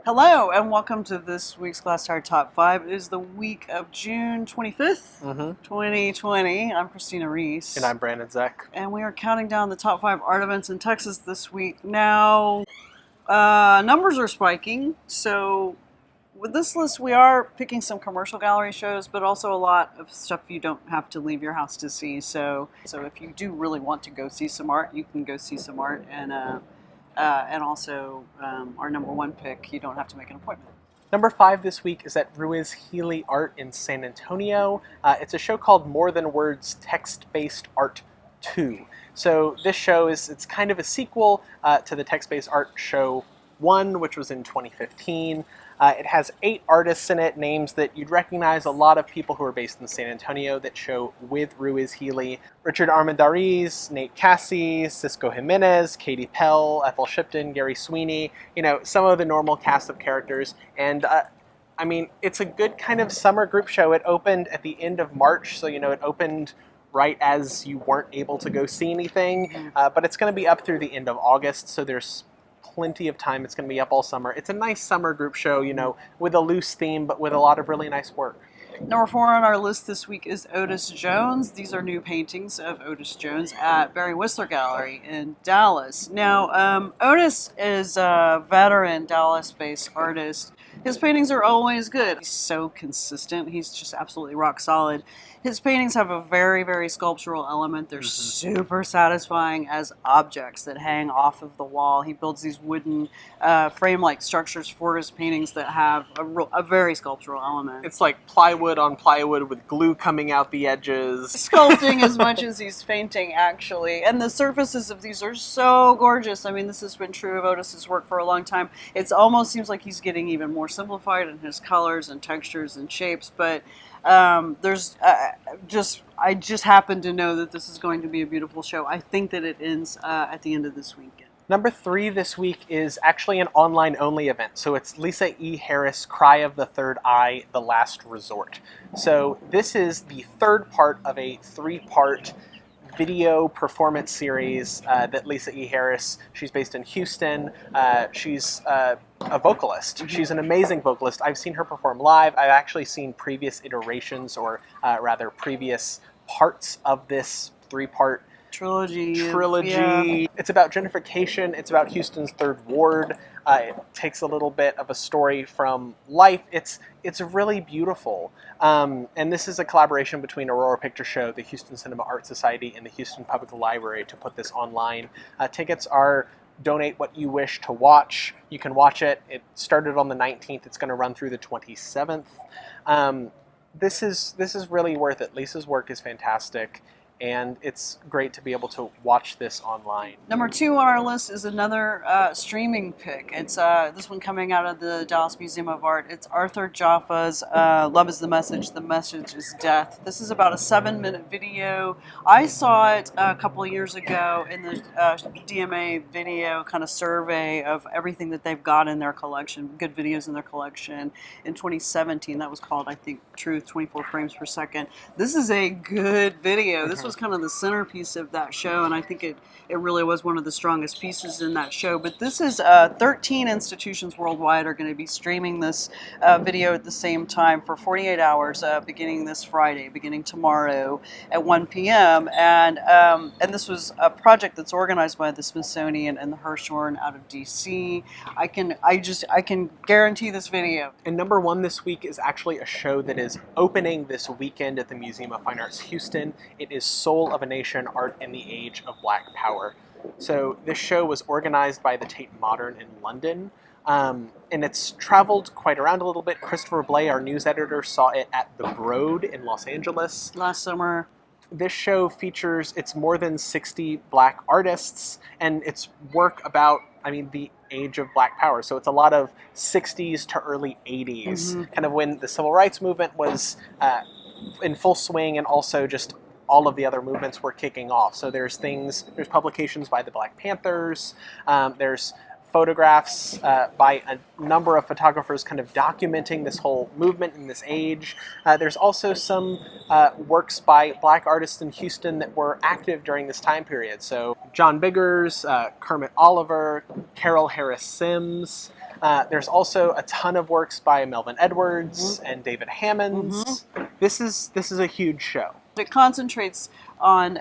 Hello, and welcome to this week's Glasstire Top 5. It is the week of June 25th, 2020. I'm Christina Rees. And I'm Brandon Zech. And we are counting down the top 5 art events in Texas this week. Now, numbers are spiking, so with this list we are picking some commercial gallery shows, but also a lot of stuff you don't have to leave your house to see. So if you do really want to go see some art, you can go see some art, and also our number one pick, you don't have to make an appointment. Number 5 this week is at Ruiz Healy Art in San Antonio. It's a show called More Than Words Text-Based Art 2. So this show it's kind of a sequel to the text-based art show 1, which was in 2015. It has 8 artists in it, names that you'd recognize, a lot of people who are based in San Antonio that show with Ruiz Healy. Richard Armendariz, Nate Cassie, Cisco Jimenez, Katie Pell, Ethel Shipton, Gary Sweeney, some of the normal cast of characters. And it's a good kind of summer group show. It opened at the end of March, so it opened right as you weren't able to go see anything. But it's going to be up through the end of August, so there's plenty of time. It's going to be up all summer. It's a nice summer group show, with a loose theme, but with a lot of really nice work. Number 4 on our list this week is Otis Jones. These are new paintings of Otis Jones at Barry Whistler Gallery in Dallas. Now, Otis is a veteran Dallas-based artist. His paintings are always good. He's so consistent. He's just absolutely rock solid. His paintings have a very, very sculptural element. They're super satisfying as objects that hang off of the wall. He builds these wooden frame-like structures for his paintings that have a very sculptural element. It's like plywood on plywood with glue coming out the edges. Sculpting as much as he's painting, actually. And the surfaces of these are so gorgeous. I mean, this has been true of Otis's work for a long time. It almost seems like he's getting even more simplified in his colors and textures and shapes, but I just happen to know that this is going to be a beautiful show. I think that it ends at the end of this weekend. Number 3 this week is actually an online-only event. So it's Lisa E. Harris, Cry of the Third Eye, The Last Resort. So this is the third part of a 3-part video performance series that Lisa E. Harris, she's based in Houston. She's a vocalist. She's an amazing vocalist. I've seen her perform live. I've actually seen previous iterations, or rather previous parts of this 3-part trilogy. Yeah. It's about gentrification. It's about Houston's Third Ward. It takes a little bit of a story from life. It's really beautiful. And this is a collaboration between Aurora Picture Show, the Houston Cinema Art Society, and the Houston Public Library to put this online. Tickets are donate what you wish to watch. You can watch it. It started on the 19th. It's going to run through the 27th. This is really worth it. Lisa's work is fantastic, and it's great to be able to watch this online. Number 2 on our list is another streaming pick. It's this one coming out of the Dallas Museum of Art. It's Arthur Jafa's Love is the Message is Death. This is about a 7-minute video. I saw it a couple of years ago in the DMA video kind of survey of everything that they've got in their collection, good videos in their collection, in 2017. That was called, I think, Truth, 24 frames per second. This is a good video. This was kind of the centerpiece of that show, and I think it really was one of the strongest pieces in that show. But this is 13 institutions worldwide are going to be streaming this video at the same time for 48 hours, beginning this Friday, beginning tomorrow at 1 p.m. And this was a project that's organized by the Smithsonian and the Hirshhorn out of D.C. I can guarantee this video. And number 1 this week is actually a show that is opening this weekend at the Museum of Fine Arts Houston. It is Soul of a Nation, Art in the Age of Black Power. So this show was organized by the Tate Modern in London, and it's traveled quite around a little bit. Christopher Blay, our news editor, saw it at the Broad in Los Angeles last summer. This show features, it's more than 60 black artists, and it's work about, the age of black power. So it's a lot of 60s to early 80s, kind of when the civil rights movement was in full swing, and also just all of the other movements were kicking off. So there's publications by the Black Panthers, there's photographs by a number of photographers kind of documenting this whole movement in this age. There's also some works by black artists in Houston that were active during this time period. So John Biggers, Kermit Oliver, Carol Harris Sims. There's also a ton of works by Melvin Edwards and David Hammonds. This is a huge show. It concentrates on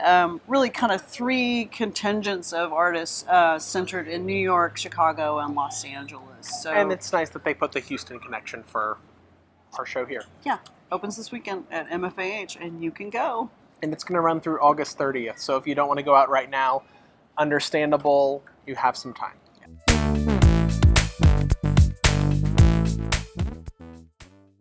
really kind of three contingents of artists centered in New York, Chicago, and Los Angeles. So, And it's nice that they put the Houston connection for our show here. yeah, opens this weekend at MFAH, and you can go. And it's going to run through August 30th. So if you don't want to go out right now, understandable, you have some time.